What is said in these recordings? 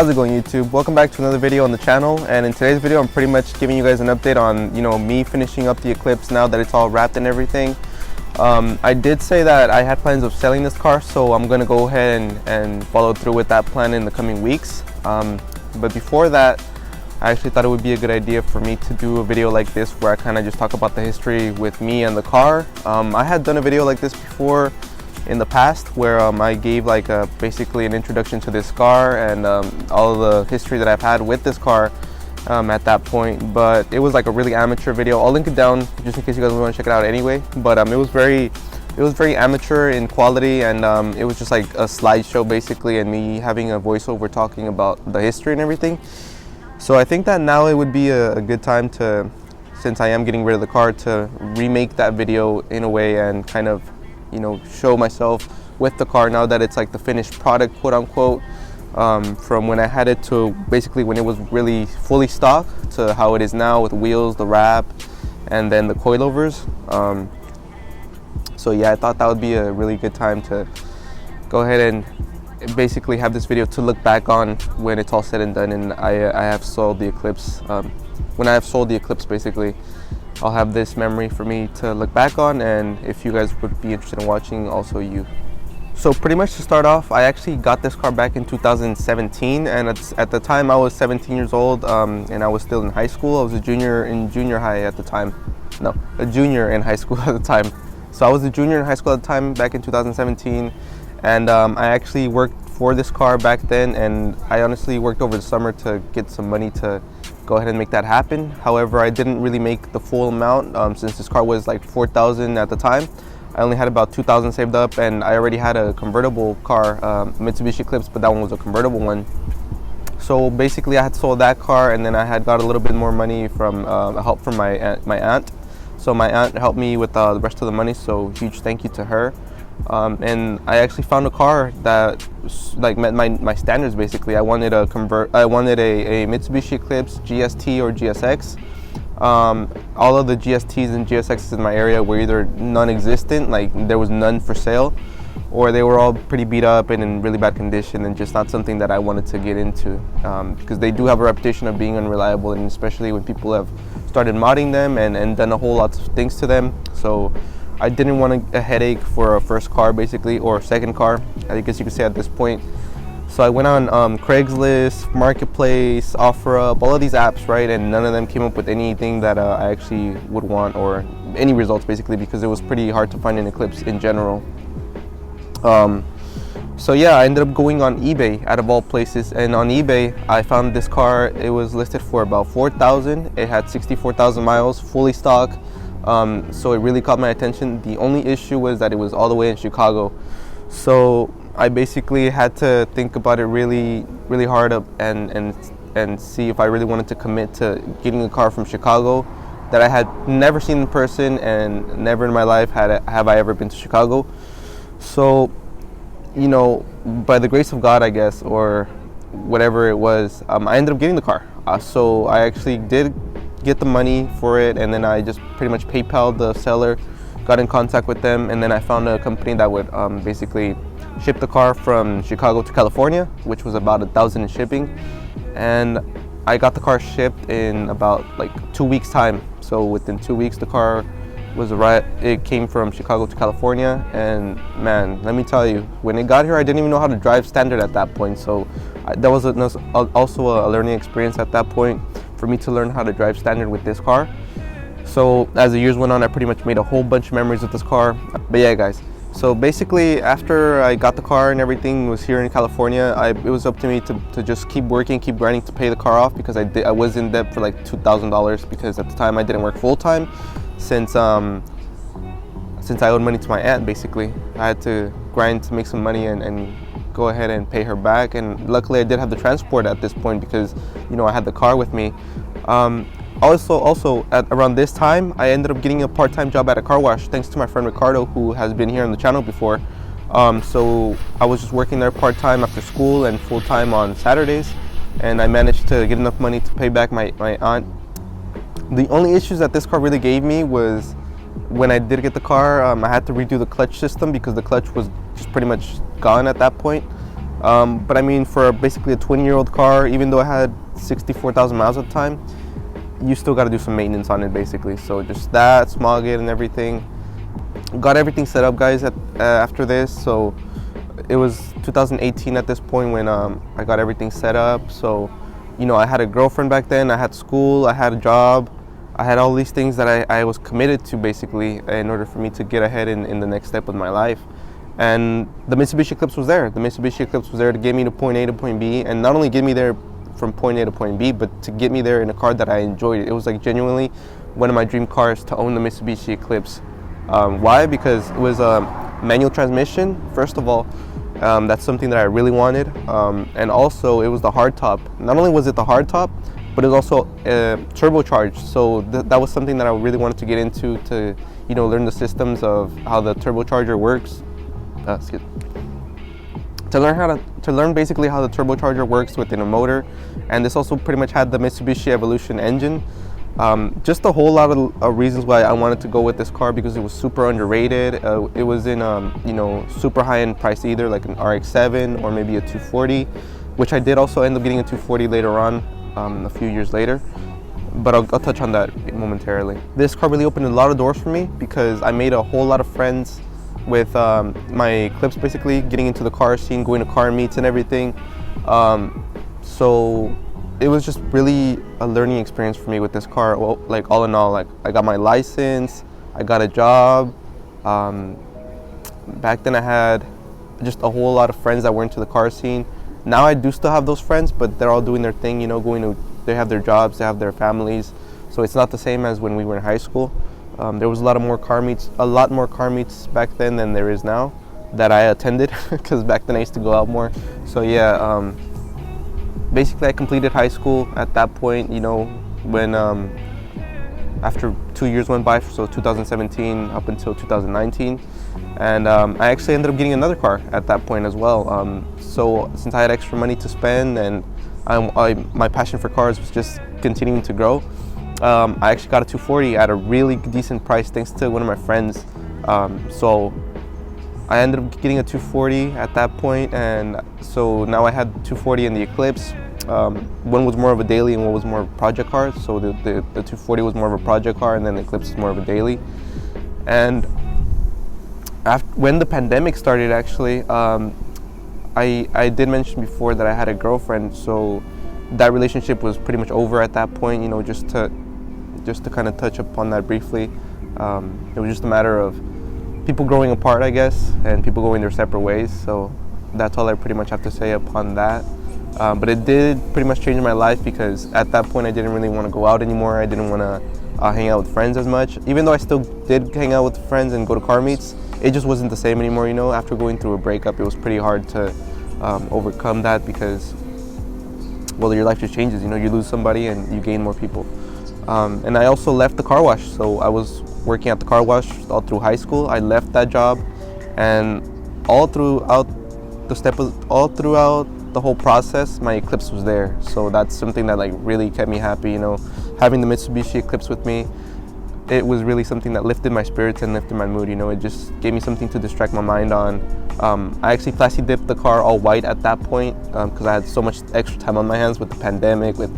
How's it going, YouTube? Welcome back to another video on the channel, and in today's video I'm pretty much giving you guys an update on me finishing up the Eclipse now that it's all wrapped and everything. I did say that I had plans of selling this car, so I'm gonna go ahead and follow through with that plan in the coming weeks. But before that, I actually thought it would be a good idea for me to do a video like this where I kind of just talk about the history with me and the car. I had done a video like this before in the past where I gave like basically an introduction to this car and all the history that I've had with this car at that point, but it was like a really amateur video. I'll link it down just in case you guys want to check it out anyway, but it was very amateur in quality, and it was just like a slideshow basically and me having a voiceover talking about the history and everything. So I think that now it would be a good time to, since I am getting rid of the car, to remake that video in a way and kind of show myself with the car now that it's like the finished product, quote unquote, from when I had it to basically when it was really fully stock to how it is now with wheels, the wrap, and then the coilovers. So yeah, I thought that would be a really good time to go ahead and basically have this video to look back on when it's all said and done and I have sold the Eclipse. When I have sold the Eclipse, basically I'll have this memory for me to look back on, and if you guys would be interested in watching, also you. So pretty much to start off, I actually got this car back in 2017, and at the time I was 17 years old, and I was still in high school. I was a junior in junior high at the time. No, a junior in high school at the time. So I was a junior in high school at the time back in 2017, and I actually worked for this car back then, and I honestly worked over the summer to get some money to go ahead and make that happen. However, I didn't really make the full amount since this car was like $4,000 at the time. I only had about $2,000 saved up, and I already had a convertible car, Mitsubishi Eclipse, but that one was a convertible one. So basically I had sold that car, and then I had got a little bit more money from help from my aunt. So my aunt helped me with the rest of the money, so huge thank you to her. And I actually found a car that like met my standards. Basically, I wanted a Mitsubishi Eclipse GST or GSX. All of the GSTs and GSXs in my area were either non-existent, like there was none for sale, or they were all pretty beat up and in really bad condition and just not something that I wanted to get into, because they do have a reputation of being unreliable, and especially when people have started modding them and done a whole lot of things to them. So I didn't want a headache for a first car, basically, or second car, I guess you could say at this point. So I went on Craigslist, Marketplace, OfferUp, all of these apps, right? And none of them came up with anything that I actually would want, or any results, basically, because it was pretty hard to find an Eclipse in general. So yeah, I ended up going on eBay, out of all places, and on eBay I found this car. It was listed for about $4,000. It had 64,000 miles, fully stock. So it really caught my attention. The only issue was that it was all the way in Chicago. So I basically had to think about it really hard and see if I really wanted to commit to getting a car from Chicago that I had never seen in person, and never in my life have I ever been to Chicago. So, by the grace of God, I guess, or whatever it was, I ended up getting the car. So I actually did get the money for it, and then I just pretty much PayPal'd the seller, got in contact with them, and then I found a company that would basically ship the car from Chicago to California, which was about $1,000 in shipping, and I got the car shipped in about like 2 weeks time. So within 2 weeks the car was it came from Chicago to California, and man, let me tell you, when it got here I didn't even know how to drive standard at that point. So that was also a learning experience at that point for me to learn how to drive standard with this car. So as the years went on, I pretty much made a whole bunch of memories with this car. But yeah, guys, so basically after I got the car and everything was here in California, it was up to me to just keep working, keep grinding to pay the car off, because I was in debt for like $2,000, because at the time I didn't work full time since I owed money to my aunt. Basically I had to grind to make some money and go ahead and pay her back, and luckily I did have the transport at this point because I had the car with me. Also at around this time I ended up getting a part-time job at a car wash, thanks to my friend Ricardo, who has been here on the channel before. So I was just working there part-time after school and full-time on Saturdays, and I managed to get enough money to pay back my aunt. The only issues that this car really gave me was when I did get the car, I had to redo the clutch system because the clutch was just pretty much gone at that point. But I mean, for basically a 20-year-old car, even though it had 64,000 miles at the time, you still got to do some maintenance on it basically. So just that, smog it and everything. Got everything set up, guys, after this. So it was 2018 at this point when I got everything set up. So, you know, I had a girlfriend back then, I had school, I had a job, I had all these things that I was committed to basically in order for me to get ahead in the next step of my life. And the Mitsubishi Eclipse was there. The Mitsubishi Eclipse was there to get me to point A to point B, and not only get me there from point A to point B, but to get me there in a car that I enjoyed. It was like genuinely one of my dream cars to own the Mitsubishi Eclipse. Why? Because it was a manual transmission, first of all. That's something that I really wanted, and also it was the hardtop. Not only was it the hardtop, but it was also turbocharged. So that was something that I really wanted to get into, to, you know, learn the systems of how the turbocharger works. To learn basically how the turbocharger works within a motor. And this also pretty much had the Mitsubishi Evolution engine. Just a whole lot of reasons why I wanted to go with this car, because it was super underrated. It was in you know, super high-end price, either like an RX-7 or maybe a 240, which I did also end up getting a 240 later on, a few years later, but I'll touch on that momentarily. This car really opened a lot of doors for me because I made a whole lot of friends with my Eclipse, basically getting into the car scene, going to car meets and everything. So it was just really a learning experience for me with this car. Well, like all in all, like I got my license, I got a job. Back then I had just a whole lot of friends that were into the car scene. Now I do still have those friends, but they're all doing their thing, you know, they have their jobs, they have their families. So it's not the same as when we were in high school. There was a lot more car meets back then than there is now that I attended, because back then I used to go out more. So yeah, basically I completed high school at that point, you know, when after 2 years went by, so 2017 up until 2019. And I actually ended up getting another car at that point as well. So since I had extra money to spend, and my passion for cars was just continuing to grow, I actually got a 240 at a really decent price thanks to one of my friends. So I ended up getting a 240 at that point, and so now I had 240 in the Eclipse. One was more of a daily and one was more of a project car. So the 240 was more of a project car, and then the Eclipse was more of a daily. And when the pandemic started, actually, I did mention before that I had a girlfriend, so that relationship was pretty much over at that point, you know, just to kind of touch upon that briefly. It was just a matter of people growing apart, I guess, and people going their separate ways. So that's all I pretty much have to say upon that. But it did pretty much change my life, because at that point I didn't really want to go out anymore. I didn't want to hang out with friends as much. Even though I still did hang out with friends and go to car meets, it just wasn't the same anymore, you know. After going through a breakup, it was pretty hard to overcome that, because, well, your life just changes, you know. You lose somebody and you gain more people. And I also left the car wash. So I was working at the car wash all through high school. I left that job, and all throughout the whole process, my Eclipse was there. So that's something that like really kept me happy, you know. Having the Mitsubishi Eclipse with me, it was really something that lifted my spirits and lifted my mood, you know. It just gave me something to distract my mind on. I actually classy dipped the car all white at that point, because I had so much extra time on my hands with the pandemic, with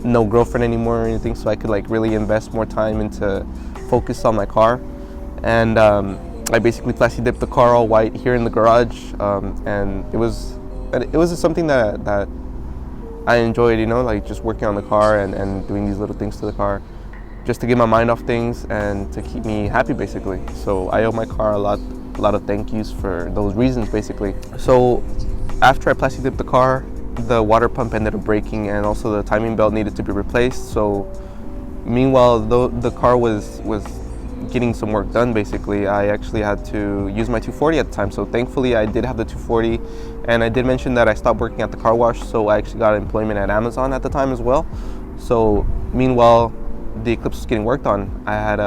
no girlfriend anymore or anything, so I could like really invest more time into focus on my car. And I basically classy dipped the car all white here in the garage, and it was something that I enjoyed, you know, like just working on the car and doing these little things to the car, just to get my mind off things and to keep me happy, basically. So I owe my car a lot of thank yous for those reasons, basically. So after I plastic dipped the car, the water pump ended up breaking, and also the timing belt needed to be replaced. So meanwhile, though the car was getting some work done, basically, I actually had to use my 240 at the time. So thankfully I did have the 240, and I did mention that I stopped working at the car wash, so I actually got employment at Amazon at the time as well. So meanwhile the Eclipse was getting worked on, I had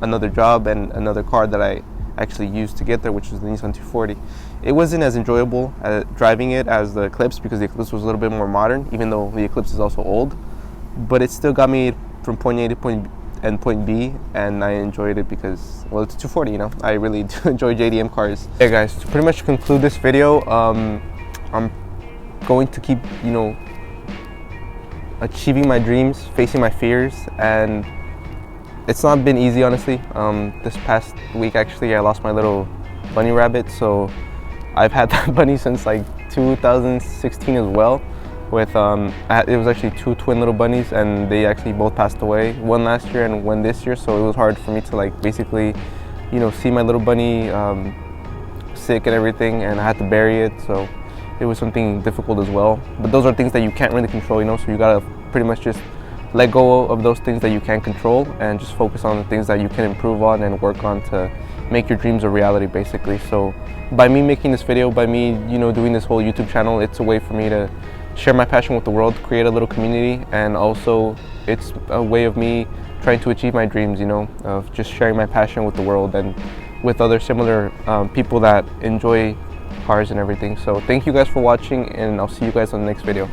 another job and another car that I actually used to get there, which was the Nissan 240. It wasn't as enjoyable driving it as the Eclipse, because the Eclipse was a little bit more modern, even though the Eclipse is also old, but it still got me from point A to point B, and I enjoyed it because, well, it's a 240, you know. I really do enjoy JDM cars. Yeah guys, to pretty much conclude this video, I'm going to keep, achieving my dreams, facing my fears, and it's not been easy, honestly. This past week, actually, I lost my little bunny rabbit, so I've had that bunny since like 2016 as well. With it was actually 2 twin little bunnies, and they actually both passed away. One last year and one this year, so it was hard for me to like basically, see my little bunny sick and everything, and I had to bury it. So it was something difficult as well. But those are things that you can't really control, so you gotta pretty much just let go of those things that you can't control and just focus on the things that you can improve on and work on to make your dreams a reality, basically. So by me making this video, by me doing this whole YouTube channel, it's a way for me to share my passion with the world, create a little community, and also it's a way of me trying to achieve my dreams, of just sharing my passion with the world and with other similar people that enjoy cars and everything. So thank you guys for watching, and I'll see you guys on the next video.